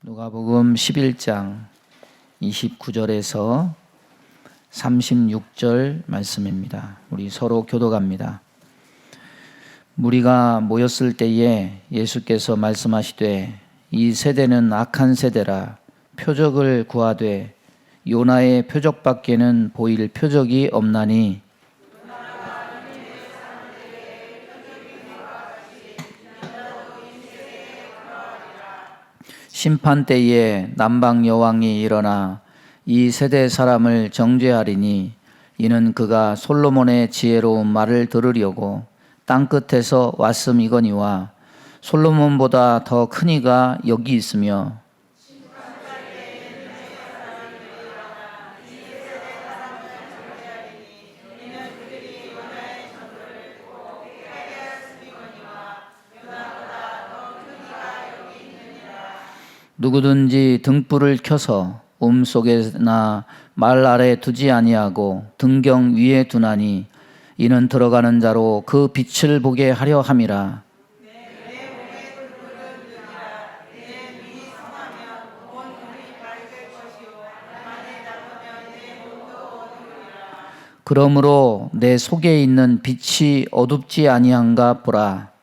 누가복음 11장 29절에서 36절 말씀입니다. 우리 서로 교독합니다. 무리가 모였을 때에 예수께서 말씀하시되 이 세대는 악한 세대라 표적을 구하되 요나의 표적밖에는 보일 표적이 없나니 심판 때에 남방 여왕이 일어나 이 세대 사람을 정죄하리니 이는 그가 솔로몬의 지혜로운 말을 들으려고 땅끝에서 왔음이거니와 솔로몬보다 더 큰 이가 여기 있으며 누구든지 등불을 켜서 속에나 말 아래 두지 아니하고 등경 위에 두나니 이는 들어가는 자로 그 빛을 보게 하려 함이라. 그러므로 내 속에 있는 빛이 어둡지 아니한가 보라.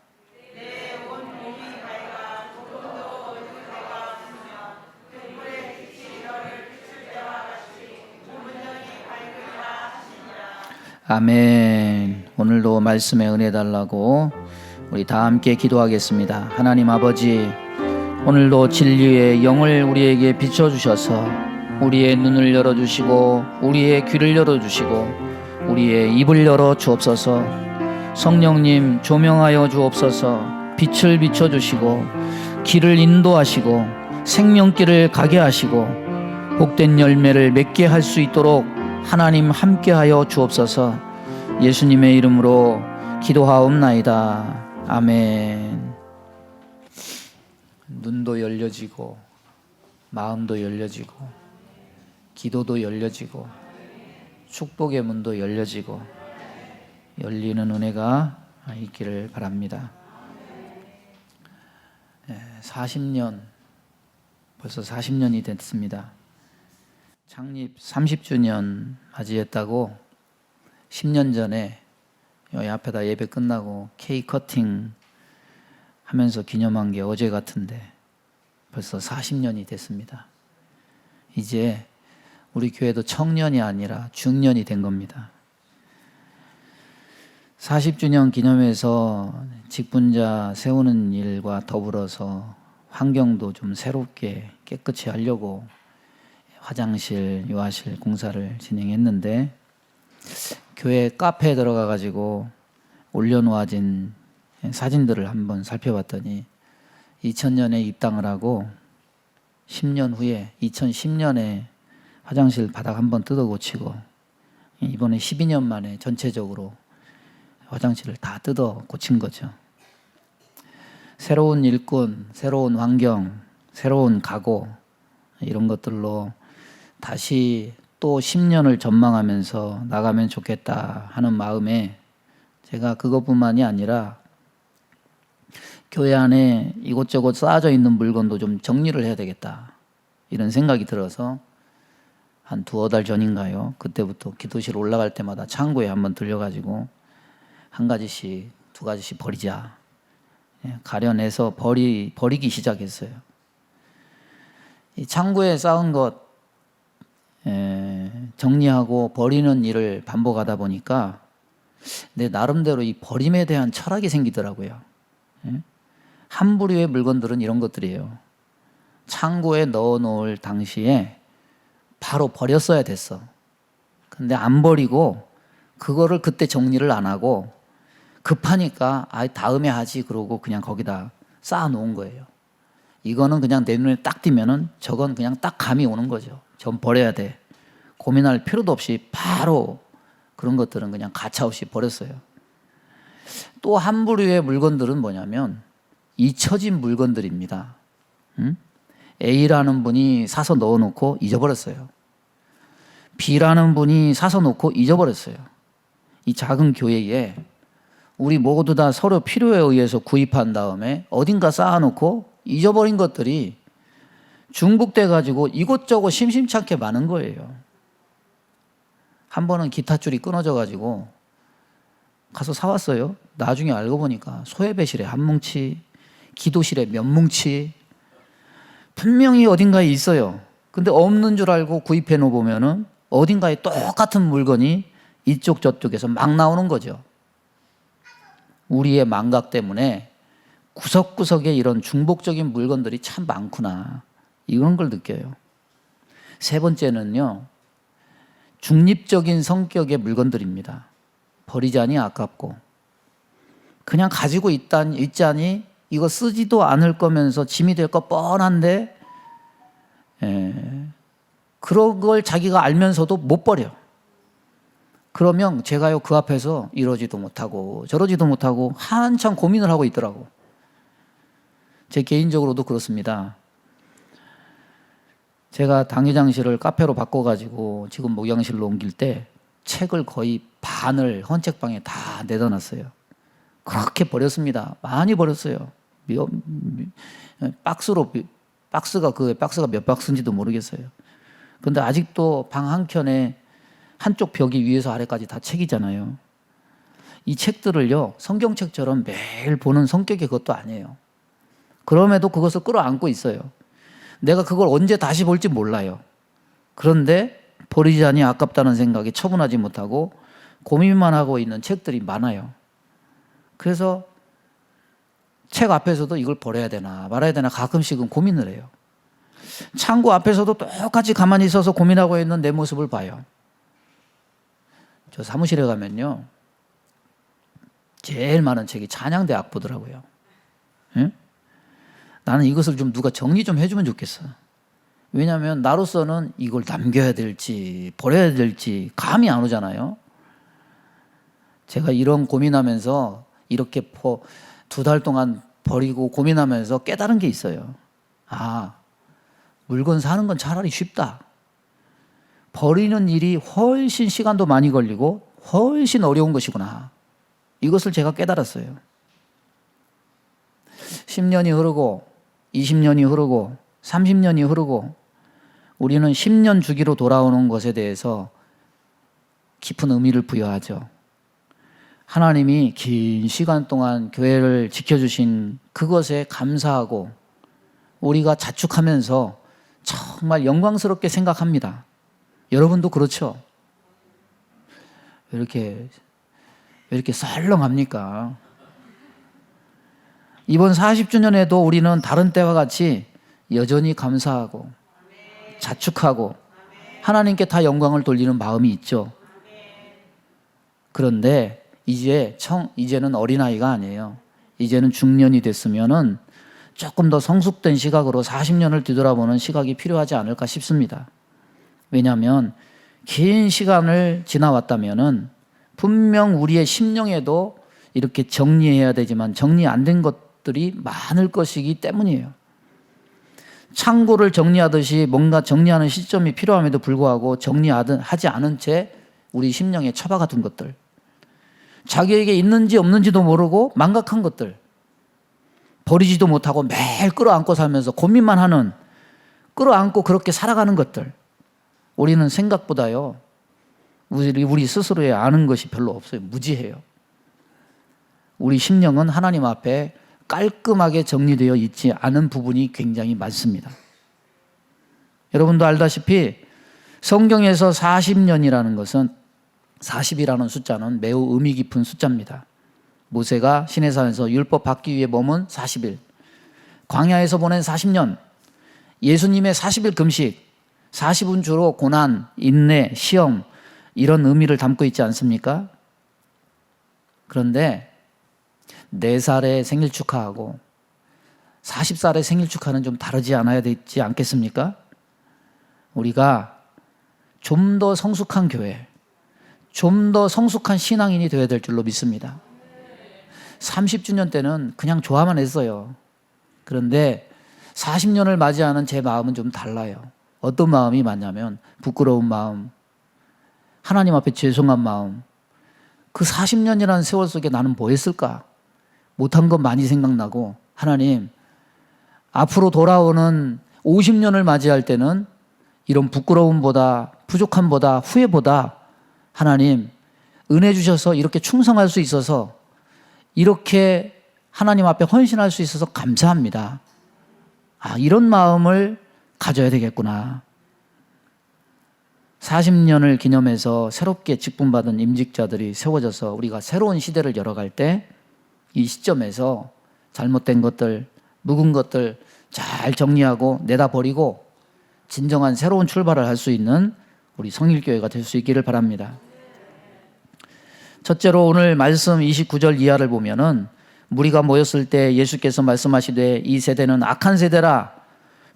아멘. 오늘도 말씀에 은혜 달라고 우리 다 함께 기도하겠습니다. 하나님 아버지, 오늘도 진리의 영을 우리에게 비춰주셔서 우리의 눈을 열어주시고 우리의 귀를 열어주시고 우리의 입을 열어 주옵소서. 성령님 조명하여 주옵소서. 빛을 비춰주시고 길을 인도하시고 생명길을 가게 하시고 복된 열매를 맺게 할 수 있도록 하나님 함께하여 주옵소서. 예수님의 이름으로 기도하옵나이다. 아멘. 눈도 열려지고 마음도 열려지고 기도도 열려지고 축복의 문도 열려지고 열리는 은혜가 있기를 바랍니다. 40년, 벌써 40년이 됐습니다. 창립 30주년 맞이했다고 10년 전에 여기 앞에다 예배 끝나고 케이크 커팅 하면서 기념한 게 어제 같은데 벌써 40년이 됐습니다. 이제 우리 교회도 청년이 아니라 중년이 된 겁니다. 40주년 기념해서 직분자 세우는 일과 더불어서 환경도 좀 새롭게 깨끗이 하려고 화장실, 요아실 공사를 진행했는데 교회 카페에 들어가 가지고 올려놓아진 사진들을 한번 살펴봤더니 2000년에 입당을 하고 10년 후에 2010년에 화장실 바닥 한번 뜯어 고치고 이번에 12년 만에 전체적으로 화장실을 다 뜯어 고친 거죠. 새로운 일꾼, 새로운 환경, 새로운 각오 이런 것들로 다시 또 10년을 전망하면서 나가면 좋겠다 하는 마음에 제가 그것뿐만이 아니라 교회 안에 이곳저곳 쌓아져 있는 물건도 좀 정리를 해야 되겠다 이런 생각이 들어서 한 두어 달 전인가요? 그때부터 기도실 올라갈 때마다 창고에 한번 들려가지고 한 가지씩 두 가지씩 버리자 가려내서 버리기 시작했어요. 이 창고에 쌓은 것 정리하고 버리는 일을 반복하다 보니까 내 나름대로 이 버림에 대한 철학이 생기더라고요. 한 부류의 물건들은 이런 것들이에요. 창고에 넣어놓을 당시에 바로 버렸어야 됐어. 근데 안 버리고 그거를 그때 정리를 안 하고 급하니까 다음에 하지 그러고 그냥 거기다 쌓아놓은 거예요. 이거는 그냥 내 눈에 딱 띄면은 저건 그냥 딱 감이 오는 거죠. 전 버려야 돼. 고민할 필요도 없이 바로 그런 것들은 그냥 가차없이 버렸어요. 또 한 부류의 물건들은 뭐냐면 잊혀진 물건들입니다. A라는 분이 사서 넣어놓고 잊어버렸어요. B라는 분이 사서 놓고 잊어버렸어요. 이 작은 교회에 우리 모두 다 서로 필요에 의해서 구입한 다음에 어딘가 쌓아놓고 잊어버린 것들이 중복돼 가지고 이곳저곳 심심찮게 많은 거예요. 한 번은 기타 줄이 끊어져 가지고 가서 사왔어요. 나중에 알고 보니까 소예배실에 한 뭉치, 기도실에 몇 뭉치, 분명히 어딘가에 있어요. 근데 없는 줄 알고 구입해 놓으면은 어딘가에 똑같은 물건이 이쪽 저쪽에서 막 나오는 거죠. 우리의 망각 때문에 구석구석에 이런 중복적인 물건들이 참 많구나, 이런 걸 느껴요. 세 번째는요, 중립적인 성격의 물건들입니다. 버리자니 아깝고, 그냥 가지고 있자니 이거 쓰지도 않을 거면서 짐이 될 거 뻔한데, 그런 걸 자기가 알면서도 못 버려. 그러면 제가요, 그 앞에서 이러지도 못하고 저러지도 못하고 한참 고민을 하고 있더라고. 제 개인적으로도 그렇습니다. 제가 당회장실을 카페로 바꿔가지고 지금 목양실로 옮길 때 책을 거의 반을 헌책방에 다 내다놨어요. 그렇게 버렸습니다. 많이 버렸어요. 박스가 몇 박스인지도 모르겠어요. 근데 아직도 방 한켠에 한쪽 벽이 위에서 아래까지 다 책이잖아요. 이 책들을요, 성경책처럼 매일 보는 성격이 그것도 아니에요. 그럼에도 그것을 끌어안고 있어요. 내가 그걸 언제 다시 볼지 몰라요. 그런데 버리자니 아깝다는 생각에 처분하지 못하고 고민만 하고 있는 책들이 많아요. 그래서 책 앞에서도 이걸 버려야 되나 말아야 되나 가끔씩은 고민을 해요. 창고 앞에서도 똑같이 가만히 있어서 고민하고 있는 내 모습을 봐요. 저 사무실에 가면요, 제일 많은 책이 찬양대 악보더라고요. 응? 나는 이것을 좀 누가 정리 좀 해주면 좋겠어. 왜냐하면 나로서는 이걸 남겨야 될지 버려야 될지 감이 안 오잖아요. 제가 이런 고민하면서 이렇게 2달 동안 버리고 고민하면서 깨달은 게 있어요. 아, 물건 사는 건 차라리 쉽다. 버리는 일이 훨씬 시간도 많이 걸리고 훨씬 어려운 것이구나. 이것을 제가 깨달았어요. 10년이 흐르고 20년이 흐르고 30년이 흐르고 우리는 10년 주기로 돌아오는 것에 대해서 깊은 의미를 부여하죠. 하나님이 긴 시간 동안 교회를 지켜주신 그것에 감사하고 우리가 자축하면서 정말 영광스럽게 생각합니다. 여러분도 그렇죠? 왜 이렇게 썰렁합니까? 이번 40주년에도 우리는 다른 때와 같이 여전히 감사하고 자축하고 하나님께 다 영광을 돌리는 마음이 있죠. 그런데 이제는 어린아이가 아니에요. 이제는 중년이 됐으면은 조금 더 성숙된 시각으로 40년을 뒤돌아보는 시각이 필요하지 않을까 싶습니다. 왜냐하면 긴 시간을 지나왔다면은 분명 우리의 심령에도 이렇게 정리해야 되지만 정리 안 된 것들이 많을 것이기 때문이에요. 창고를 정리하듯이 뭔가 정리하는 시점이 필요함에도 불구하고 정리하지 않은 채 우리 심령에 처박아 둔 것들, 자기에게 있는지 없는지도 모르고 망각한 것들, 버리지도 못하고 매일 끌어안고 살면서 고민만 하는, 끌어안고 그렇게 살아가는 것들, 우리는 생각보다요 우리 스스로에 아는 것이 별로 없어요. 무지해요. 우리 심령은 하나님 앞에 깔끔하게 정리되어 있지 않은 부분이 굉장히 많습니다. 여러분도 알다시피 성경에서 40년이라는 것은 40이라는 숫자는 매우 의미 깊은 숫자입니다. 모세가 시내산에서 율법 받기 위해 머문 40일, 광야에서 보낸 40년, 예수님의 40일 금식, 40은 주로 고난, 인내, 시험 이런 의미를 담고 있지 않습니까? 그런데 4살에 생일 축하하고 40살에 생일 축하는 좀 다르지 않아야 되지 않겠습니까? 우리가 좀 더 성숙한 교회, 좀 더 성숙한 신앙인이 되어야 될 줄로 믿습니다. 30주년 때는 그냥 좋아만 했어요. 그런데 40년을 맞이하는 제 마음은 좀 달라요. 어떤 마음이 많냐면 부끄러운 마음, 하나님 앞에 죄송한 마음. 그 40년이라는 세월 속에 나는 뭐 했을까? 못한 것 많이 생각나고, 하나님 앞으로 돌아오는 50년을 맞이할 때는 이런 부끄러움보다 부족함보다 후회보다 하나님 은혜 주셔서 이렇게 충성할 수 있어서 이렇게 하나님 앞에 헌신할 수 있어서 감사합니다. 이런 마음을 가져야 되겠구나. 40년을 기념해서 새롭게 직분받은 임직자들이 세워져서 우리가 새로운 시대를 열어갈 때 이 시점에서 잘못된 것들, 묵은 것들 잘 정리하고 내다버리고 진정한 새로운 출발을 할 수 있는 우리 성일교회가 될 수 있기를 바랍니다. 첫째로 오늘 말씀 29절 이하를 보면은 무리가 모였을 때 예수께서 말씀하시되 이 세대는 악한 세대라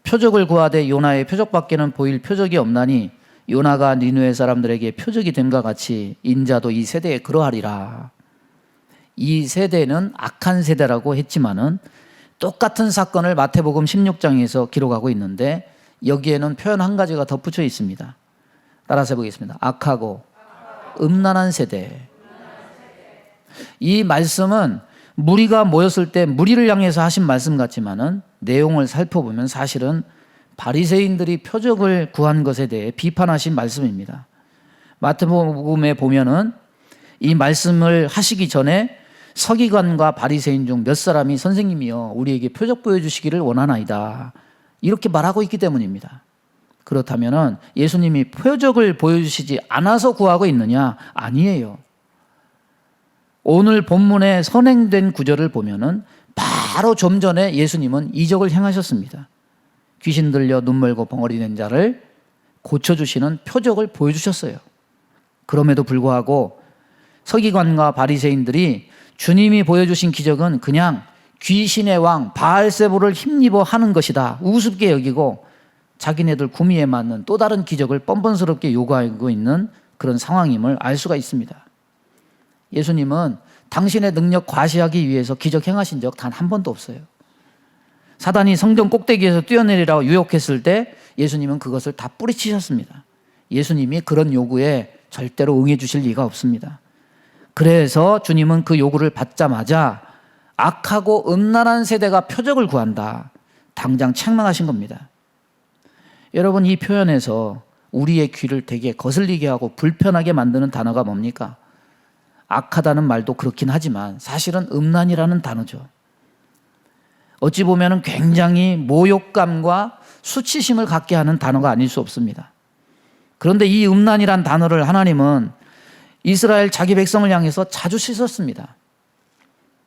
표적을 구하되 요나의 표적밖에는 보일 표적이 없나니 요나가 니느웨 사람들에게 표적이 됨과 같이 인자도 이 세대에 그러하리라. 이 세대는 악한 세대라고 했지만은 똑같은 사건을 마태복음 16장에서 기록하고 있는데 여기에는 표현 한 가지가 덧붙여 있습니다. 따라서 해보겠습니다. 악하고 음란한 세대. 이 말씀은 무리가 모였을 때 무리를 향해서 하신 말씀 같지만은 내용을 살펴보면 사실은 바리새인들이 표적을 구한 것에 대해 비판하신 말씀입니다. 마태복음에 보면은 이 말씀을 하시기 전에 서기관과 바리새인 중 몇 사람이 선생님이여 우리에게 표적 보여주시기를 원하나이다 이렇게 말하고 있기 때문입니다. 그렇다면은 예수님이 표적을 보여주시지 않아서 구하고 있느냐? 아니에요. 오늘 본문에 선행된 구절을 보면은 바로 좀 전에 예수님은 이적을 행하셨습니다. 귀신 들려 눈 멀고 벙어리 된 자를 고쳐주시는 표적을 보여주셨어요. 그럼에도 불구하고 서기관과 바리새인들이 주님이 보여주신 기적은 그냥 귀신의 왕 바알세불을 힘입어 하는 것이다 우습게 여기고 자기네들 구미에 맞는 또 다른 기적을 뻔뻔스럽게 요구하고 있는 그런 상황임을 알 수가 있습니다. 예수님은 당신의 능력 과시하기 위해서 기적 행하신 적 단 한 번도 없어요. 사단이 성전 꼭대기에서 뛰어내리라고 유혹했을 때 예수님은 그것을 다 뿌리치셨습니다. 예수님이 그런 요구에 절대로 응해 주실 리가 없습니다. 그래서 주님은 그 요구를 받자마자 악하고 음란한 세대가 표적을 구한다. 당장 책망하신 겁니다. 여러분 이 표현에서 우리의 귀를 되게 거슬리게 하고 불편하게 만드는 단어가 뭡니까? 악하다는 말도 그렇긴 하지만 사실은 음란이라는 단어죠. 어찌 보면 굉장히 모욕감과 수치심을 갖게 하는 단어가 아닐 수 없습니다. 그런데 이 음란이란 단어를 하나님은 이스라엘 자기 백성을 향해서 자주 쓰셨습니다.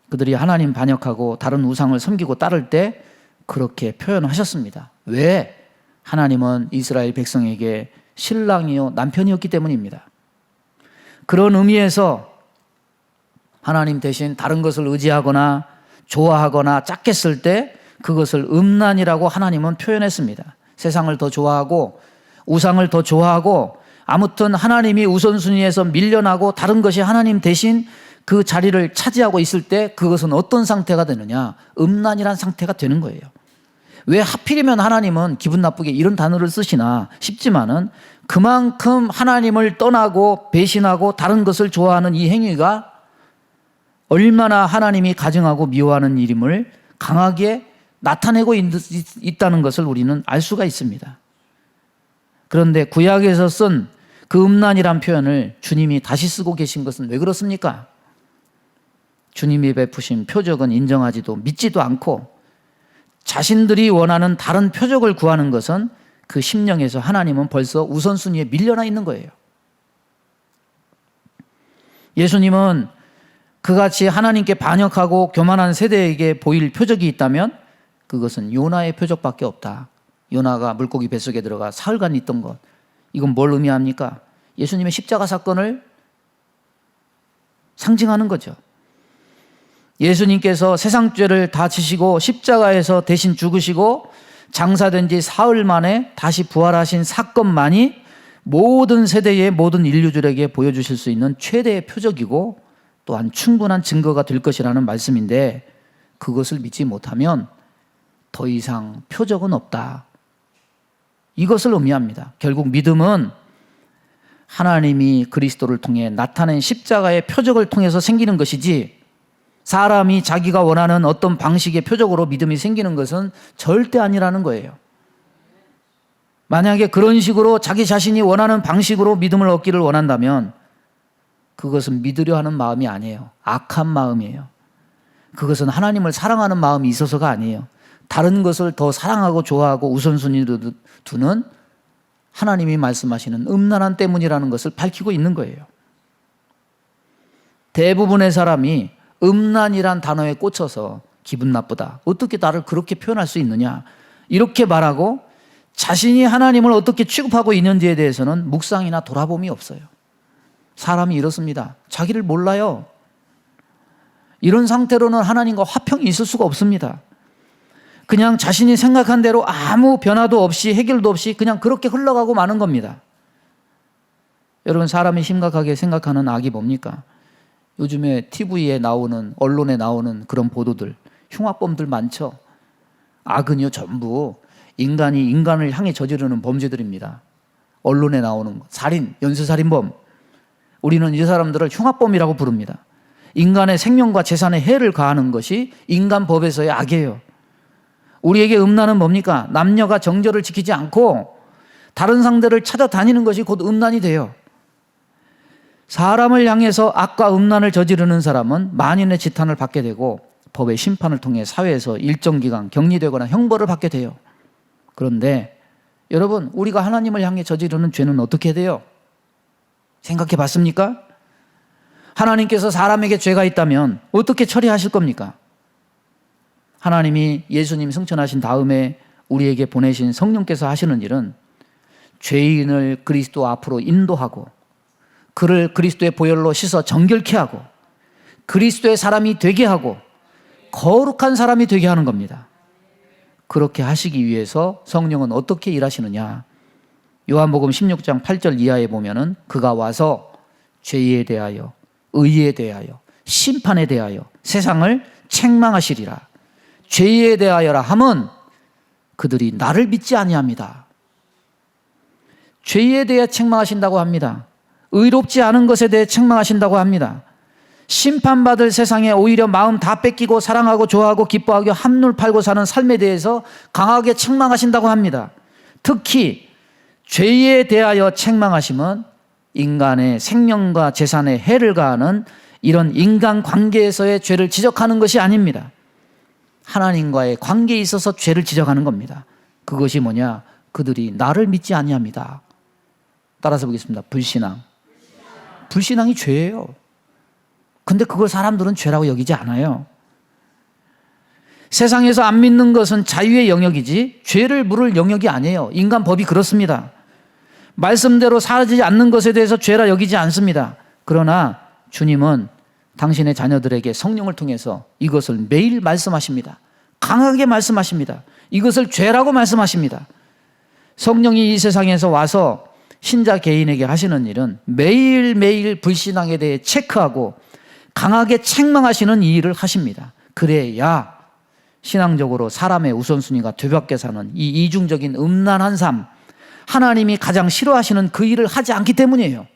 그들이 하나님 반역하고 다른 우상을 섬기고 따를 때 그렇게 표현하셨습니다. 왜? 하나님은 이스라엘 백성에게 신랑이요 남편이었기 때문입니다. 그런 의미에서 하나님 대신 다른 것을 의지하거나 좋아하거나 짝했을 때 그것을 음란이라고 하나님은 표현했습니다. 세상을 더 좋아하고 우상을 더 좋아하고 아무튼 하나님이 우선순위에서 밀려나고 다른 것이 하나님 대신 그 자리를 차지하고 있을 때 그것은 어떤 상태가 되느냐? 음란이란 상태가 되는 거예요. 왜 하필이면 하나님은 기분 나쁘게 이런 단어를 쓰시나 싶지만은 그만큼 하나님을 떠나고 배신하고 다른 것을 좋아하는 이 행위가 얼마나 하나님이 가증하고 미워하는 일임을 강하게 나타내고 있다는 것을 우리는 알 수가 있습니다. 그런데 구약에서 쓴 그 음란이란 표현을 주님이 다시 쓰고 계신 것은 왜 그렇습니까? 주님이 베푸신 표적은 인정하지도 믿지도 않고 자신들이 원하는 다른 표적을 구하는 것은 그 심령에서 하나님은 벌써 우선순위에 밀려나 있는 거예요. 예수님은 그같이 하나님께 반역하고 교만한 세대에게 보일 표적이 있다면 그것은 요나의 표적밖에 없다. 요나가 물고기 뱃속에 들어가 사흘간 있던 것. 이건 뭘 의미합니까? 예수님의 십자가 사건을 상징하는 거죠. 예수님께서 세상 죄를 다 지시고 십자가에서 대신 죽으시고 장사된 지 사흘 만에 다시 부활하신 사건만이 모든 세대의 모든 인류들에게 보여주실 수 있는 최대의 표적이고 또한 충분한 증거가 될 것이라는 말씀인데 그것을 믿지 못하면 더 이상 표적은 없다. 이것을 의미합니다. 결국 믿음은 하나님이 그리스도를 통해 나타낸 십자가의 표적을 통해서 생기는 것이지 사람이 자기가 원하는 어떤 방식의 표적으로 믿음이 생기는 것은 절대 아니라는 거예요. 만약에 그런 식으로 자기 자신이 원하는 방식으로 믿음을 얻기를 원한다면 그것은 믿으려 하는 마음이 아니에요. 악한 마음이에요. 그것은 하나님을 사랑하는 마음이 있어서가 아니에요. 다른 것을 더 사랑하고 좋아하고 우선순위로 두는 하나님이 말씀하시는 음란한 때문이라는 것을 밝히고 있는 거예요. 대부분의 사람이 음란이란 단어에 꽂혀서 기분 나쁘다. 어떻게 나를 그렇게 표현할 수 있느냐. 이렇게 말하고 자신이 하나님을 어떻게 취급하고 있는지에 대해서는 묵상이나 돌아봄이 없어요. 사람이 이렇습니다. 자기를 몰라요. 이런 상태로는 하나님과 화평이 있을 수가 없습니다. 그냥 자신이 생각한 대로 아무 변화도 없이 해결도 없이 그냥 그렇게 흘러가고 마는 겁니다. 여러분, 사람이 심각하게 생각하는 악이 뭡니까? 요즘에 TV에 나오는, 언론에 나오는 그런 보도들, 흉악범들 많죠. 악은요 전부 인간이 인간을 향해 저지르는 범죄들입니다. 언론에 나오는 살인, 연쇄살인범, 우리는 이 사람들을 흉악범이라고 부릅니다. 인간의 생명과 재산에 해를 가하는 것이 인간 법에서의 악이에요. 우리에게 음란은 뭡니까? 남녀가 정절을 지키지 않고 다른 상대를 찾아다니는 것이 곧 음란이 돼요. 사람을 향해서 악과 음란을 저지르는 사람은 만인의 지탄을 받게 되고 법의 심판을 통해 사회에서 일정 기간 격리되거나 형벌을 받게 돼요. 그런데 여러분, 우리가 하나님을 향해 저지르는 죄는 어떻게 돼요? 생각해 봤습니까? 하나님께서 사람에게 죄가 있다면 어떻게 처리하실 겁니까? 하나님이 예수님 승천하신 다음에 우리에게 보내신 성령께서 하시는 일은 죄인을 그리스도 앞으로 인도하고 그를 그리스도의 보혈로 씻어 정결케 하고 그리스도의 사람이 되게 하고 거룩한 사람이 되게 하는 겁니다. 그렇게 하시기 위해서 성령은 어떻게 일하시느냐? 요한복음 16장 8절 이하에 보면은 그가 와서 죄에 대하여 의에 대하여 심판에 대하여 세상을 책망하시리라. 죄에 대하여라 함은 그들이 나를 믿지 아니합니다. 죄에 대해 책망하신다고 합니다. 의롭지 않은 것에 대해 책망하신다고 합니다. 심판받을 세상에 오히려 마음 다 뺏기고 사랑하고 좋아하고 기뻐하고 한눈 팔고 사는 삶에 대해서 강하게 책망하신다고 합니다. 특히 죄에 대하여 책망하심은 인간의 생명과 재산에 해를 가하는 이런 인간관계에서의 죄를 지적하는 것이 아닙니다. 하나님과의 관계에 있어서 죄를 지적하는 겁니다. 그것이 뭐냐? 그들이 나를 믿지 아니합니다. 따라서 보겠습니다. 불신앙. 불신앙이 죄예요. 근데 그걸 사람들은 죄라고 여기지 않아요. 세상에서 안 믿는 것은 자유의 영역이지 죄를 물을 영역이 아니에요. 인간 법이 그렇습니다. 말씀대로 살아지지 않는 것에 대해서 죄라 여기지 않습니다. 그러나 주님은 당신의 자녀들에게 성령을 통해서 이것을 매일 말씀하십니다. 강하게 말씀하십니다. 이것을 죄라고 말씀하십니다. 성령이 이 세상에서 와서 신자 개인에게 하시는 일은 매일매일 불신앙에 대해 체크하고 강하게 책망하시는 이 일을 하십니다. 그래야 신앙적으로 사람의 우선순위가 뒤바뀌어 사는 이 이중적인 음란한 삶, 하나님이 가장 싫어하시는 그 일을 하지 않기 때문이에요.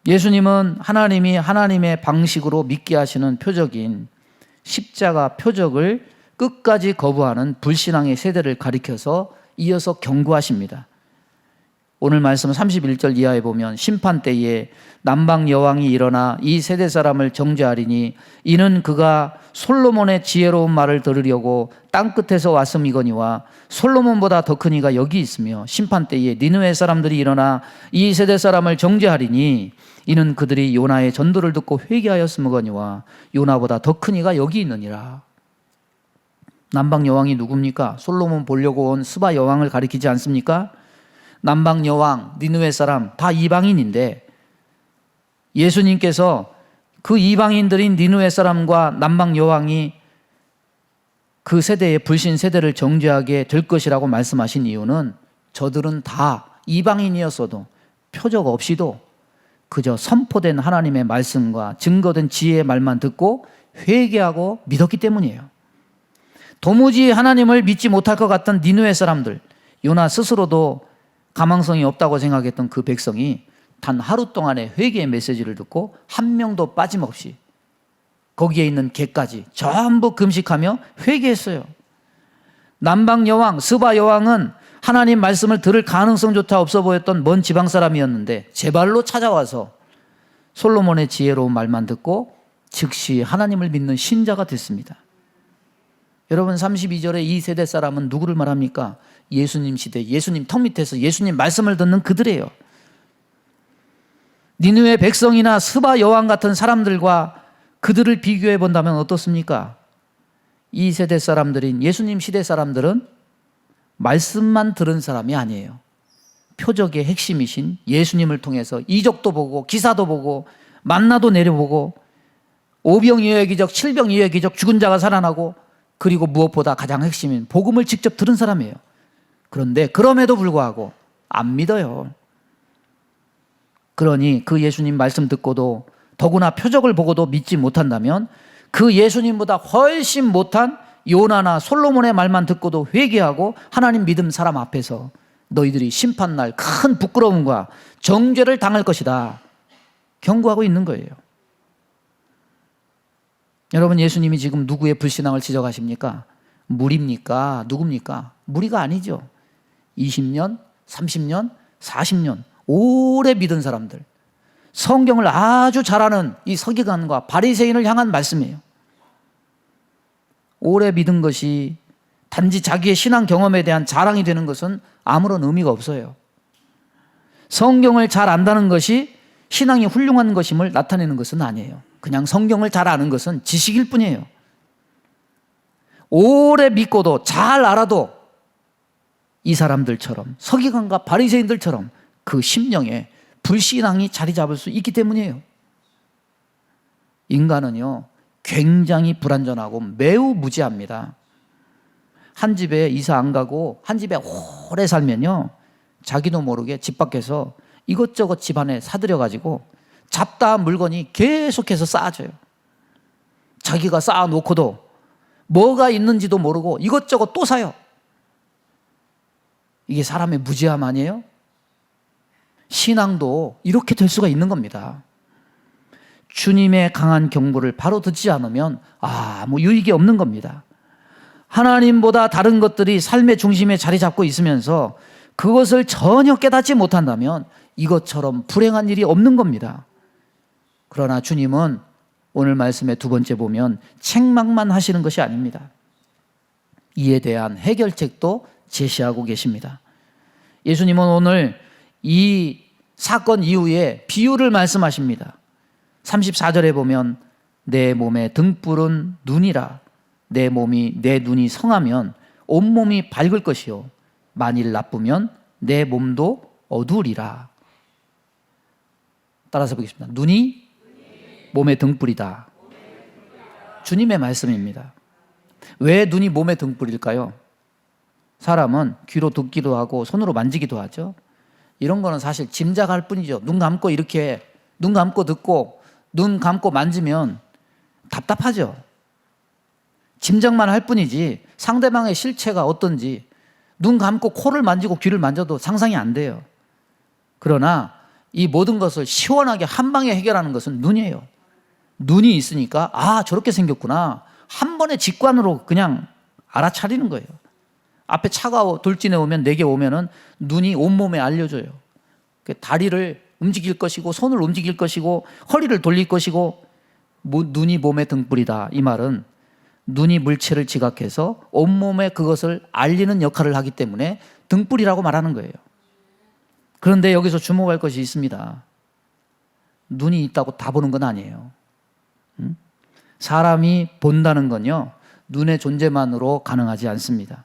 예수님은 하나님이 하나님의 방식으로 믿게 하시는 표적인 십자가 표적을 끝까지 거부하는 불신앙의 세대를 가리켜서 이어서 경고하십니다. 오늘 말씀 31절 이하에 보면 심판 때에 남방 여왕이 일어나 이 세대 사람을 정죄하리니 이는 그가 솔로몬의 지혜로운 말을 들으려고 땅끝에서 왔음이거니와 솔로몬보다 더 큰 이가 여기 있으며 심판 때에 니느웨 사람들이 일어나 이 세대 사람을 정죄하리니 이는 그들이 요나의 전도를 듣고 회개하였음이거니와 요나보다 더 큰 이가 여기 있느니라. 남방 여왕이 누굽니까? 솔로몬 보려고 온 스바 여왕을 가리키지 않습니까? 남방 여왕, 니느웨 사람 다 이방인인데 예수님께서 그 이방인들인 니느웨 사람과 남방 여왕이 그 세대의 불신 세대를 정죄하게 될 것이라고 말씀하신 이유는 저들은 다 이방인이었어도 표적 없이도 그저 선포된 하나님의 말씀과 증거된 지혜의 말만 듣고 회개하고 믿었기 때문이에요. 도무지 하나님을 믿지 못할 것 같던 니느웨 사람들, 요나 스스로도 가망성이 없다고 생각했던 그 백성이 단 하루 동안의 회개의 메시지를 듣고 한 명도 빠짐없이 거기에 있는 개까지 전부 금식하며 회개했어요. 남방 여왕 스바 여왕은 하나님 말씀을 들을 가능성조차 없어 보였던 먼 지방 사람이었는데 제발로 찾아와서 솔로몬의 지혜로운 말만 듣고 즉시 하나님을 믿는 신자가 됐습니다. 여러분 32절에 이 세대 사람은 누구를 말합니까? 예수님 시대, 예수님 턱 밑에서 예수님 말씀을 듣는 그들이에요. 니느웨 백성이나 스바 여왕 같은 사람들과 그들을 비교해 본다면 어떻습니까? 이 세대 사람들인 예수님 시대 사람들은 말씀만 들은 사람이 아니에요. 표적의 핵심이신 예수님을 통해서 이적도 보고 기사도 보고 만나도 내려보고 오병이어의 기적, 칠병이어의 기적, 죽은 자가 살아나고 그리고 무엇보다 가장 핵심인 복음을 직접 들은 사람이에요. 그런데 그럼에도 불구하고 안 믿어요. 그러니 그 예수님 말씀 듣고도 더구나 표적을 보고도 믿지 못한다면 그 예수님보다 훨씬 못한 요나나 솔로몬의 말만 듣고도 회개하고 하나님 믿음 사람 앞에서 너희들이 심판날 큰 부끄러움과 정죄를 당할 것이다 경고하고 있는 거예요. 여러분 예수님이 지금 누구의 불신앙을 지적하십니까? 무리입니까? 누굽니까? 무리가 아니죠. 20년, 30년, 40년 오래 믿은 사람들, 성경을 아주 잘 아는 이 서기관과 바리새인을 향한 말씀이에요. 오래 믿은 것이 단지 자기의 신앙 경험에 대한 자랑이 되는 것은 아무런 의미가 없어요. 성경을 잘 안다는 것이 신앙이 훌륭한 것임을 나타내는 것은 아니에요. 그냥 성경을 잘 아는 것은 지식일 뿐이에요. 오래 믿고도 잘 알아도 이 사람들처럼 서기관과 바리새인들처럼 그 심령에 불신앙이 자리 잡을 수 있기 때문이에요. 인간은요 굉장히 불완전하고 매우 무지합니다. 한 집에 이사 안 가고 한 집에 오래 살면요 자기도 모르게 집 밖에서 이것저것 집안에 사들여가지고 잡다한 물건이 계속해서 쌓아져요. 자기가 쌓아놓고도 뭐가 있는지도 모르고 이것저것 또 사요. 이게 사람의 무지함 아니에요? 신앙도 이렇게 될 수가 있는 겁니다. 주님의 강한 경고를 바로 듣지 않으면 아무 유익이 없는 겁니다. 하나님보다 다른 것들이 삶의 중심에 자리 잡고 있으면서 그것을 전혀 깨닫지 못한다면 이것처럼 불행한 일이 없는 겁니다. 그러나 주님은 오늘 말씀의 두 번째 보면 책망만 하시는 것이 아닙니다. 이에 대한 해결책도 제시하고 계십니다. 예수님은 오늘 이 사건 이후에 비유를 말씀하십니다. 34절에 보면 내 몸의 등불은 눈이라 내 눈이 성하면 온몸이 밝을 것이요 만일 나쁘면 내 몸도 어두우리라. 따라서 보겠습니다. 눈이 몸의 등불이다. 주님의 말씀입니다. 왜 눈이 몸의 등불일까요? 사람은 귀로 듣기도 하고 손으로 만지기도 하죠. 이런 거는 사실 짐작할 뿐이죠. 눈 감고 이렇게 눈 감고 듣고 눈 감고 만지면 답답하죠. 짐작만 할 뿐이지 상대방의 실체가 어떤지 눈 감고 코를 만지고 귀를 만져도 상상이 안 돼요. 그러나 이 모든 것을 시원하게 한 방에 해결하는 것은 눈이에요. 눈이 있으니까 저렇게 생겼구나 한 번에 직관으로 그냥 알아차리는 거예요. 앞에 차가 돌진해 오면 내게 오면은 눈이 온몸에 알려줘요. 다리를 움직일 것이고 손을 움직일 것이고 허리를 돌릴 것이고 눈이 몸의 등불이다. 이 말은 눈이 물체를 지각해서 온몸에 그것을 알리는 역할을 하기 때문에 등불이라고 말하는 거예요. 그런데 여기서 주목할 것이 있습니다. 눈이 있다고 다 보는 건 아니에요. 사람이 본다는 건요 눈의 존재만으로 가능하지 않습니다.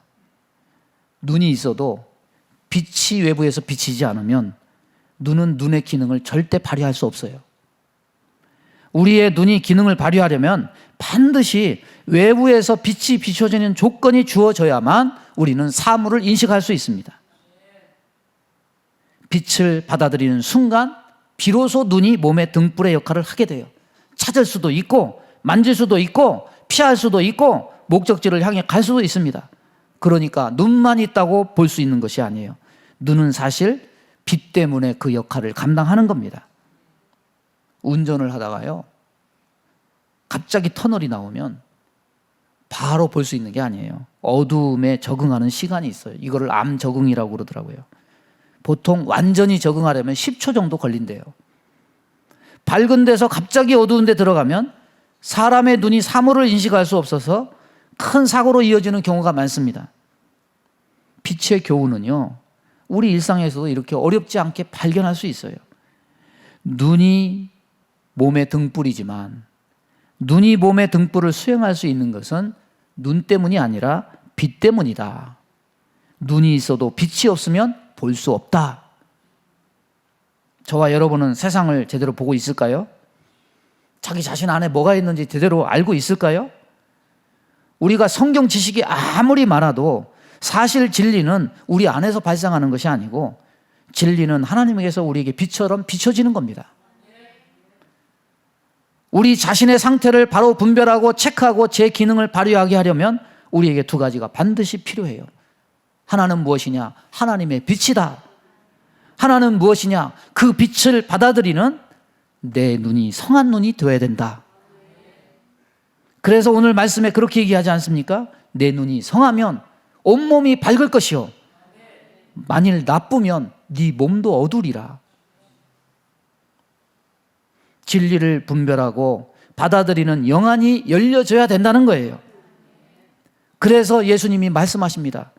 눈이 있어도 빛이 외부에서 비치지 않으면 눈은 눈의 기능을 절대 발휘할 수 없어요. 우리의 눈이 기능을 발휘하려면 반드시 외부에서 빛이 비춰지는 조건이 주어져야만 우리는 사물을 인식할 수 있습니다. 빛을 받아들이는 순간 비로소 눈이 몸의 등불의 역할을 하게 돼요. 찾을 수도 있고 만질 수도 있고 피할 수도 있고 목적지를 향해 갈 수도 있습니다. 그러니까 눈만 있다고 볼 수 있는 것이 아니에요. 눈은 사실 빛 때문에 그 역할을 감당하는 겁니다. 운전을 하다가요 갑자기 터널이 나오면 바로 볼 수 있는 게 아니에요. 어두움에 적응하는 시간이 있어요. 이거를 암 적응이라고 그러더라고요. 보통 완전히 적응하려면 10초 정도 걸린대요. 밝은 데서 갑자기 어두운 데 들어가면 사람의 눈이 사물을 인식할 수 없어서 큰 사고로 이어지는 경우가 많습니다. 빛의 교훈은요, 우리 일상에서도 이렇게 어렵지 않게 발견할 수 있어요. 눈이 몸의 등불이지만 눈이 몸의 등불을 수행할 수 있는 것은 눈 때문이 아니라 빛 때문이다. 눈이 있어도 빛이 없으면 볼 수 없다. 저와 여러분은 세상을 제대로 보고 있을까요? 자기 자신 안에 뭐가 있는지 제대로 알고 있을까요? 우리가 성경 지식이 아무리 많아도 사실 진리는 우리 안에서 발생하는 것이 아니고 진리는 하나님에게서 우리에게 빛처럼 비춰지는 겁니다. 우리 자신의 상태를 바로 분별하고 체크하고 제 기능을 발휘하게 하려면 우리에게 두 가지가 반드시 필요해요. 하나는 무엇이냐? 하나님의 빛이다. 하나는 무엇이냐? 그 빛을 받아들이는 내 눈이 성한 눈이 되어야 된다. 그래서 오늘 말씀에 그렇게 얘기하지 않습니까? 내 눈이 성하면 온몸이 밝을 것이요 만일 나쁘면 네 몸도 어두리라. 진리를 분별하고 받아들이는 영안이 열려져야 된다는 거예요. 그래서 예수님이 말씀하십니다.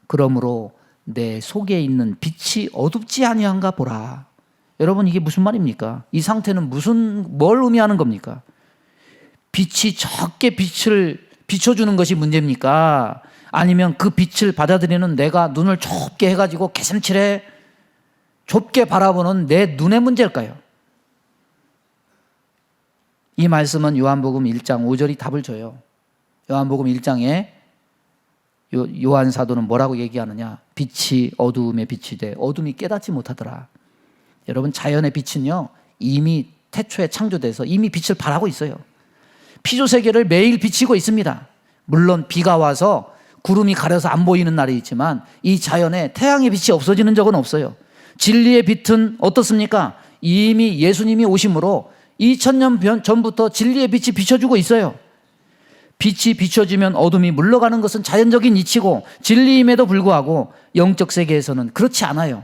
그러므로 내 속에 있는 빛이 어둡지 아니한가 보라. 여러분, 이게 무슨 말입니까? 이 상태는 뭘 의미하는 겁니까? 빛이 적게 빛을 비춰주는 것이 문제입니까? 아니면 그 빛을 받아들이는 내가 눈을 좁게 해가지고 개슴칠해 좁게 바라보는 내 눈의 문제일까요? 이 말씀은 요한복음 1장 5절이 답을 줘요. 요한복음 1장에 요한 사도는 뭐라고 얘기하느냐? 빛이 어두움에 빛이 돼 어둠이 깨닫지 못하더라. 여러분, 자연의 빛은요 이미 태초에 창조돼서 이미 빛을 발하고 있어요. 피조세계를 매일 비치고 있습니다. 물론 비가 와서 구름이 가려서 안 보이는 날이 있지만 이 자연에 태양의 빛이 없어지는 적은 없어요. 진리의 빛은 어떻습니까? 이미 예수님이 오심으로 2000년 전부터 진리의 빛이 비춰주고 있어요. 빛이 비춰지면 어둠이 물러가는 것은 자연적인 이치고 진리임에도 불구하고 영적 세계에서는 그렇지 않아요.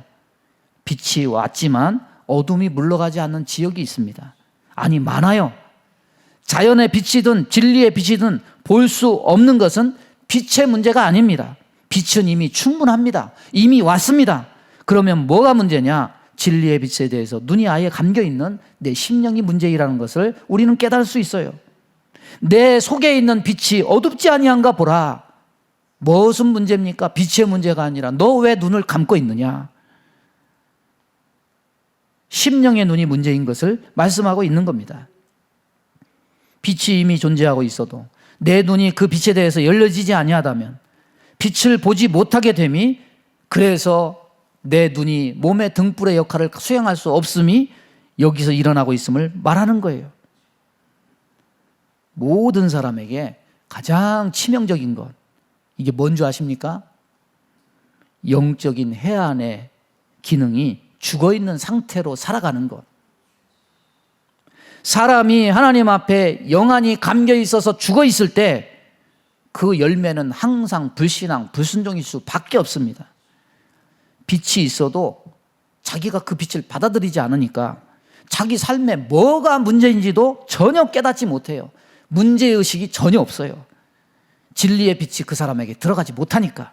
빛이 왔지만 어둠이 물러가지 않는 지역이 있습니다. 아니, 많아요. 자연의 빛이든 진리의 빛이든 볼 수 없는 것은 빛의 문제가 아닙니다. 빛은 이미 충분합니다. 이미 왔습니다. 그러면 뭐가 문제냐? 진리의 빛에 대해서 눈이 아예 감겨있는 내 심령이 문제이라는 것을 우리는 깨달을 수 있어요. 내 속에 있는 빛이 어둡지 아니한가 보라. 무슨 문제입니까? 빛의 문제가 아니라 너 왜 눈을 감고 있느냐? 심령의 눈이 문제인 것을 말씀하고 있는 겁니다. 빛이 이미 존재하고 있어도 내 눈이 그 빛에 대해서 열려지지 아니하다면 빛을 보지 못하게 됨이, 그래서 내 눈이 몸의 등불의 역할을 수행할 수 없음이 여기서 일어나고 있음을 말하는 거예요. 모든 사람에게 가장 치명적인 것, 이게 뭔지 아십니까? 영적인 해안의 기능이 죽어있는 상태로 살아가는 것. 사람이 하나님 앞에 영안이 감겨 있어서 죽어 있을 때 그 열매는 항상 불신앙, 불순종일 수밖에 없습니다. 빛이 있어도 자기가 그 빛을 받아들이지 않으니까 자기 삶에 뭐가 문제인지도 전혀 깨닫지 못해요. 문제의식이 전혀 없어요. 진리의 빛이 그 사람에게 들어가지 못하니까.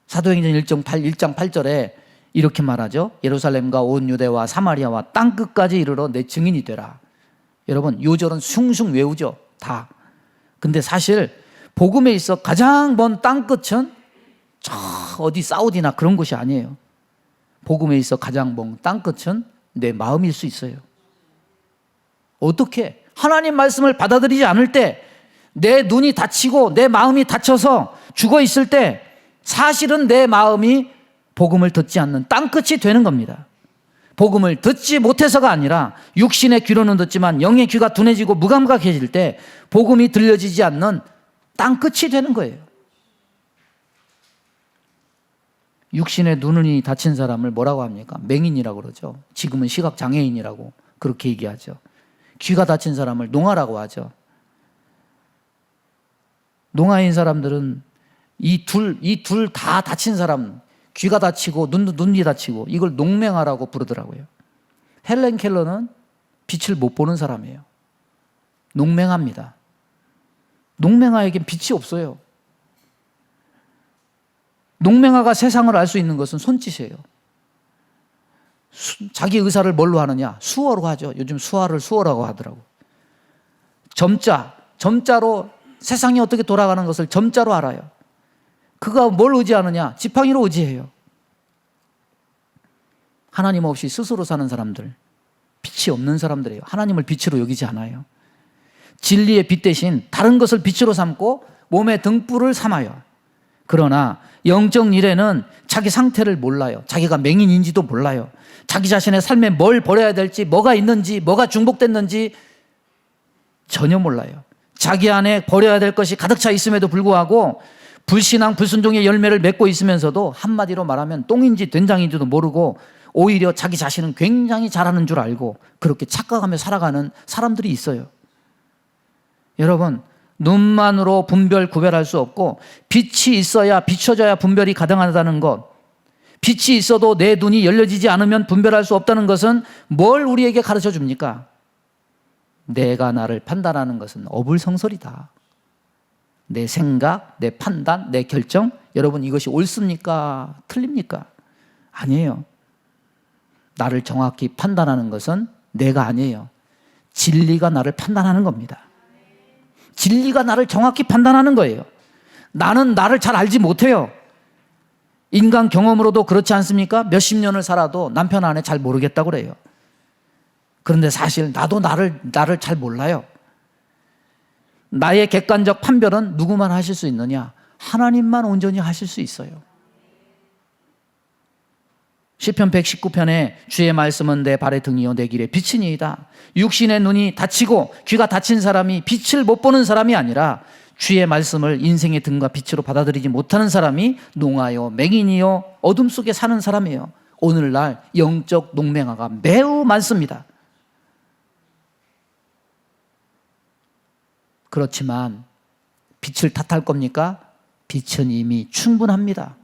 사도행전 1장 8절에 이렇게 말하죠. 예루살렘과 온 유대와 사마리아와 땅끝까지 이르러 내 증인이 되라. 여러분, 요절은 숭숭 외우죠. 다. 근데 사실 복음에 있어 가장 먼 땅끝은 저 어디 사우디나 그런 곳이 아니에요. 복음에 있어 가장 먼 땅끝은 내 마음일 수 있어요. 어떻게? 하나님 말씀을 받아들이지 않을 때, 내 눈이 닫히고 내 마음이 닫혀서 죽어 있을 때 사실은 내 마음이 복음을 듣지 않는 땅끝이 되는 겁니다. 복음을 듣지 못해서가 아니라 육신의 귀로는 듣지만 영의 귀가 둔해지고 무감각해질 때 복음이 들려지지 않는 땅끝이 되는 거예요. 육신의 눈이 닫힌 사람을 뭐라고 합니까? 맹인이라고 그러죠. 지금은 시각장애인이라고 그렇게 얘기하죠. 귀가 닫힌 사람을 농아라고 하죠. 농아인 사람들은 이 둘 다 다친 사람, 귀가 다치고 눈이 다치고 이걸 농맹아라고 부르더라고요. 헬렌 켈러는 빛을 못 보는 사람이에요. 농맹아입니다. 농맹아에겐 빛이 없어요. 농맹아가 세상을 알 수 있는 것은 손짓이에요. 자기 의사를 뭘로 하느냐? 수어로 하죠. 요즘 수화를 수어라고 하더라고. 점자로 세상이 어떻게 돌아가는 것을 점자로 알아요. 그가 뭘 의지하느냐? 지팡이로 의지해요. 하나님 없이 스스로 사는 사람들, 빛이 없는 사람들이에요. 하나님을 빛으로 여기지 않아요. 진리의 빛 대신 다른 것을 빛으로 삼고 몸의 등불을 삼아요. 그러나 영적 일에는 자기 상태를 몰라요. 자기가 맹인인지도 몰라요. 자기 자신의 삶에 뭘 버려야 될지, 뭐가 있는지, 뭐가 중복됐는지 전혀 몰라요. 자기 안에 버려야 될 것이 가득 차 있음에도 불구하고 불신앙, 불순종의 열매를 맺고 있으면서도 한마디로 말하면 똥인지 된장인지도 모르고 오히려 자기 자신은 굉장히 잘하는 줄 알고 그렇게 착각하며 살아가는 사람들이 있어요. 여러분, 눈만으로 구별할 수 없고 빛이 있어야 비춰져야 분별이 가능하다는 것, 빛이 있어도 내 눈이 열려지지 않으면 분별할 수 없다는 것은 뭘 우리에게 가르쳐 줍니까? 내가 나를 판단하는 것은 어불성설이다. 내 생각, 내 판단, 내 결정, 여러분 이것이 옳습니까? 틀립니까? 아니에요. 나를 정확히 판단하는 것은 내가 아니에요. 진리가 나를 판단하는 겁니다. 진리가 나를 정확히 판단하는 거예요. 나는 나를 잘 알지 못해요. 인간 경험으로도 그렇지 않습니까? 몇십 년을 살아도 남편 아내 잘 모르겠다고 그래요. 그런데 사실 나도 나를 잘 몰라요. 나의 객관적 판별은 누구만 하실 수 있느냐? 하나님만 온전히 하실 수 있어요. 시편 119편에 주의 말씀은 내 발의 등이요 내 길의 빛이니이다. 육신의 눈이 다치고 귀가 다친 사람이 빛을 못 보는 사람이 아니라 주의 말씀을 인생의 등과 빛으로 받아들이지 못하는 사람이 농아요 맹인이요 어둠 속에 사는 사람이에요. 오늘날 영적 농맹아가 매우 많습니다. 그렇지만 빛을 탓할 겁니까? 빛은 이미 충분합니다.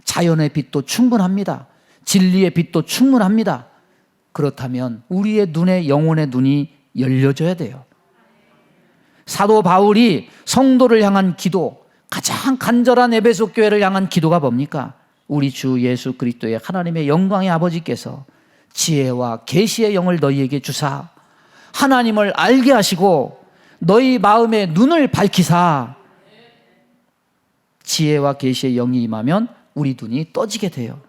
자연의 빛도 충분합니다. 진리의 빛도 충분합니다. 그렇다면 우리의 눈에 영혼의 눈이 열려져야 돼요. 사도 바울이 성도를 향한 기도, 가장 간절한 에베소 교회를 향한 기도가 뭡니까? 우리 주 예수 그리스도의 하나님의 영광의 아버지께서 지혜와 계시의 영을 너희에게 주사 하나님을 알게 하시고 너희 마음의 눈을 밝히사. 지혜와 계시의 영이 임하면 우리 눈이 떠지게 돼요.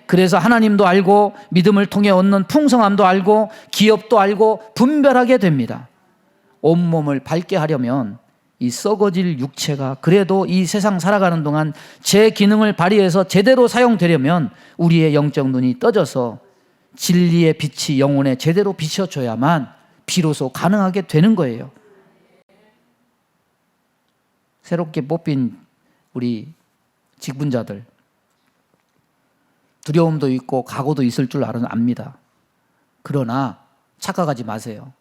그래서 하나님도 알고 믿음을 통해 얻는 풍성함도 알고 기업도 알고 분별하게 됩니다. 온몸을 밝게 하려면 이 썩어질 육체가 그래도 이 세상 살아가는 동안 제 기능을 발휘해서 제대로 사용되려면 우리의 영적 눈이 떠져서 진리의 빛이 영혼에 제대로 비춰줘야만 비로소 가능하게 되는 거예요. 새롭게 뽑힌 우리 직분자들, 두려움도 있고 각오도 있을 줄 압니다. 그러나 착각하지 마세요.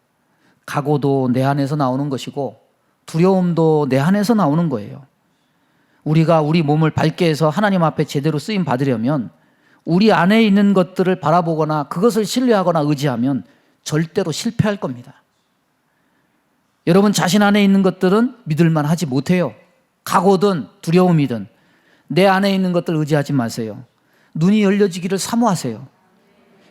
각오도 내 안에서 나오는 것이고 두려움도 내 안에서 나오는 거예요. 우리가 우리 몸을 밝게 해서 하나님 앞에 제대로 쓰임 받으려면 우리 안에 있는 것들을 바라보거나 그것을 신뢰하거나 의지하면 절대로 실패할 겁니다. 여러분 자신 안에 있는 것들은 믿을만 하지 못해요. 각오든 두려움이든 내 안에 있는 것들 의지하지 마세요. 눈이 열려지기를 사모하세요.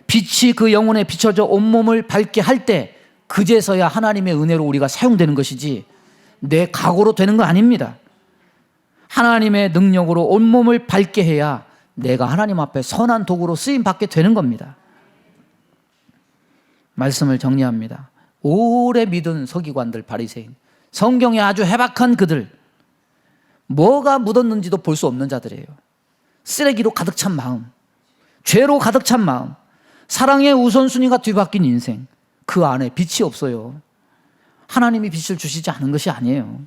빛이 그 영혼에 비춰져 온몸을 밝게 할 때 그제서야 하나님의 은혜로 우리가 사용되는 것이지 내 각오로 되는 거 아닙니다. 하나님의 능력으로 온몸을 밝게 해야 내가 하나님 앞에 선한 도구로 쓰임받게 되는 겁니다. 말씀을 정리합니다. 오래 믿은 서기관들, 바리새인, 성경에 아주 해박한 그들, 뭐가 묻었는지도 볼 수 없는 자들이에요. 쓰레기로 가득 찬 마음, 죄로 가득 찬 마음, 사랑의 우선순위가 뒤바뀐 인생, 그 안에 빛이 없어요. 하나님이 빛을 주시지 않은 것이 아니에요.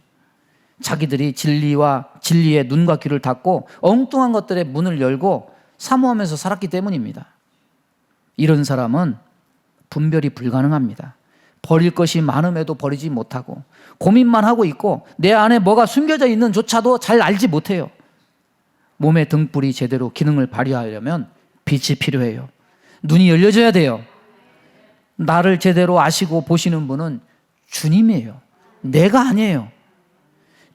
자기들이 진리의 눈과 귀를 닫고 엉뚱한 것들의 문을 열고 사모하면서 살았기 때문입니다. 이런 사람은 분별이 불가능합니다. 버릴 것이 많음에도 버리지 못하고 고민만 하고 있고 내 안에 뭐가 숨겨져 있는 조차도 잘 알지 못해요. 몸의 등불이 제대로 기능을 발휘하려면 빛이 필요해요. 눈이 열려져야 돼요. 나를 제대로 아시고 보시는 분은 주님이에요. 내가 아니에요.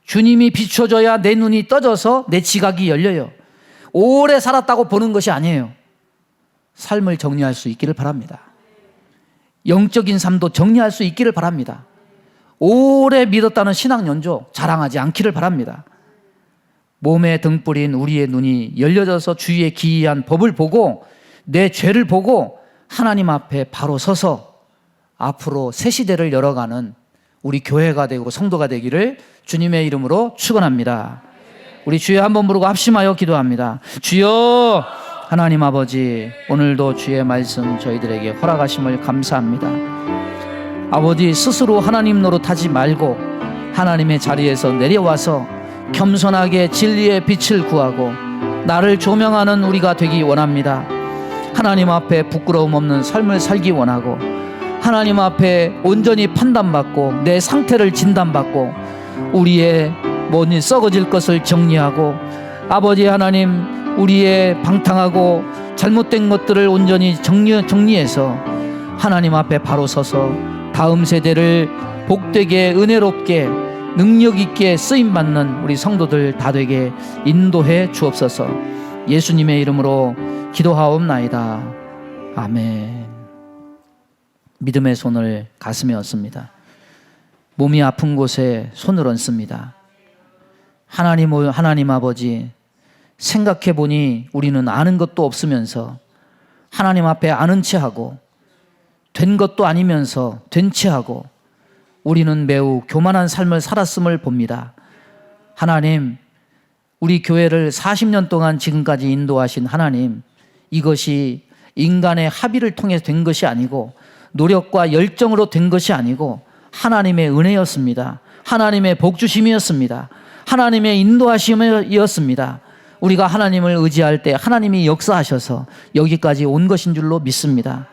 주님이 비춰줘야 내 눈이 떠져서 내 지각이 열려요. 오래 살았다고 보는 것이 아니에요. 삶을 정리할 수 있기를 바랍니다. 영적인 삶도 정리할 수 있기를 바랍니다. 오래 믿었다는 신앙 연조 자랑하지 않기를 바랍니다. 몸의 등불인 우리의 눈이 열려져서 주위의 기이한 법을 보고 내 죄를 보고 하나님 앞에 바로 서서 앞으로 새 시대를 열어가는 우리 교회가 되고 성도가 되기를 주님의 이름으로 축원합니다. 우리 주여 한번 부르고 합심하여 기도합니다. 주여, 하나님 아버지, 오늘도 주의 말씀 저희들에게 허락하심을 감사합니다. 아버지, 스스로 하나님 노릇하지 말고 하나님의 자리에서 내려와서 겸손하게 진리의 빛을 구하고 나를 조명하는 우리가 되기 원합니다. 하나님 앞에 부끄러움 없는 삶을 살기 원하고 하나님 앞에 온전히 판단받고 내 상태를 진단받고 우리의 뭐니 썩어질 것을 정리하고 아버지 하나님 우리의 방탕하고 잘못된 것들을 온전히 정리해서 하나님 앞에 바로 서서 다음 세대를 복되게 은혜롭게 능력 있게 쓰임받는 우리 성도들 다 되게 인도해 주옵소서. 예수님의 이름으로 기도하옵나이다. 아멘. 믿음의 손을 가슴에 얹습니다. 몸이 아픈 곳에 손을 얹습니다. 하나님 아버지, 생각해 보니 우리는 아는 것도 없으면서 하나님 앞에 아는 체 하고 된 것도 아니면서 된 체 하고 우리는 매우 교만한 삶을 살았음을 봅니다. 하나님, 우리 교회를 40년 동안 지금까지 인도하신 하나님, 이것이 인간의 합의를 통해 된 것이 아니고 노력과 열정으로 된 것이 아니고 하나님의 은혜였습니다. 하나님의 복주심이었습니다. 하나님의 인도하심이었습니다. 우리가 하나님을 의지할 때 하나님이 역사하셔서 여기까지 온 것인 줄로 믿습니다.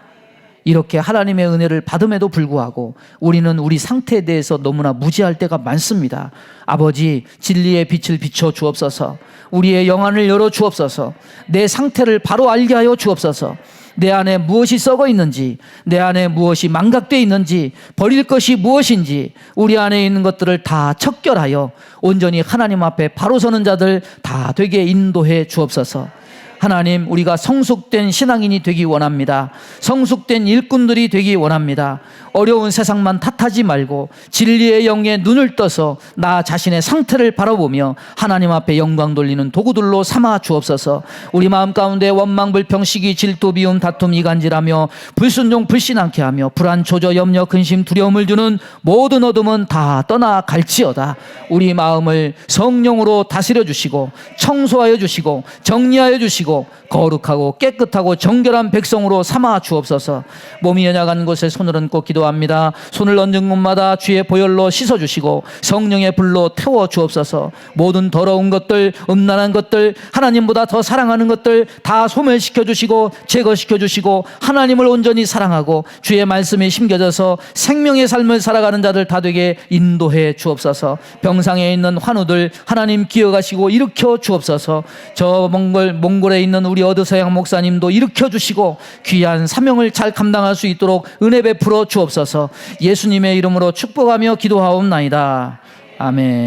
이렇게 하나님의 은혜를 받음에도 불구하고 우리는 우리 상태에 대해서 너무나 무지할 때가 많습니다. 아버지, 진리의 빛을 비춰 주옵소서. 우리의 영안을 열어 주옵소서. 내 상태를 바로 알게 하여 주옵소서. 내 안에 무엇이 썩어 있는지, 내 안에 무엇이 망각되어 있는지, 버릴 것이 무엇인지 우리 안에 있는 것들을 다 척결하여 온전히 하나님 앞에 바로 서는 자들 다 되게 인도해 주옵소서. 하나님, 우리가 성숙된 신앙인이 되기 원합니다. 성숙된 일꾼들이 되기 원합니다. 어려운 세상만 탓하지 말고 진리의 영에 눈을 떠서 나 자신의 상태를 바라보며 하나님 앞에 영광 돌리는 도구들로 삼아 주옵소서. 우리 마음 가운데 원망, 불평, 시기, 질투, 미움, 다툼, 이간질하며 불순종, 불신앙케 하며 불안, 조저, 염려, 근심, 두려움을 주는 모든 어둠은 다 떠나갈지어다. 우리 마음을 성령으로 다스려 주시고 청소하여 주시고 정리하여 주시고 거룩하고 깨끗하고 정결한 백성으로 삼아 주옵소서. 몸이 연약한 곳에 손을 얹고 기도합니다. 손을 얹은 곳마다 주의 보혈로 씻어주시고 성령의 불로 태워 주옵소서. 모든 더러운 것들, 음란한 것들, 하나님보다 더 사랑하는 것들 다 소멸시켜 주시고 제거시켜 주시고 하나님을 온전히 사랑하고 주의 말씀에 심겨져서 생명의 삶을 살아가는 자들 다 되게 인도해 주옵소서. 병상에 있는 환우들 하나님 기억하시고 일으켜 주옵소서. 저 몽골에 있는 우리 어드서양 목사님도 일으켜 주시고 귀한 사명을 잘 감당할 수 있도록 은혜 베풀어 주옵소서. 예수님의 이름으로 축복하며 기도하옵나이다. 아멘.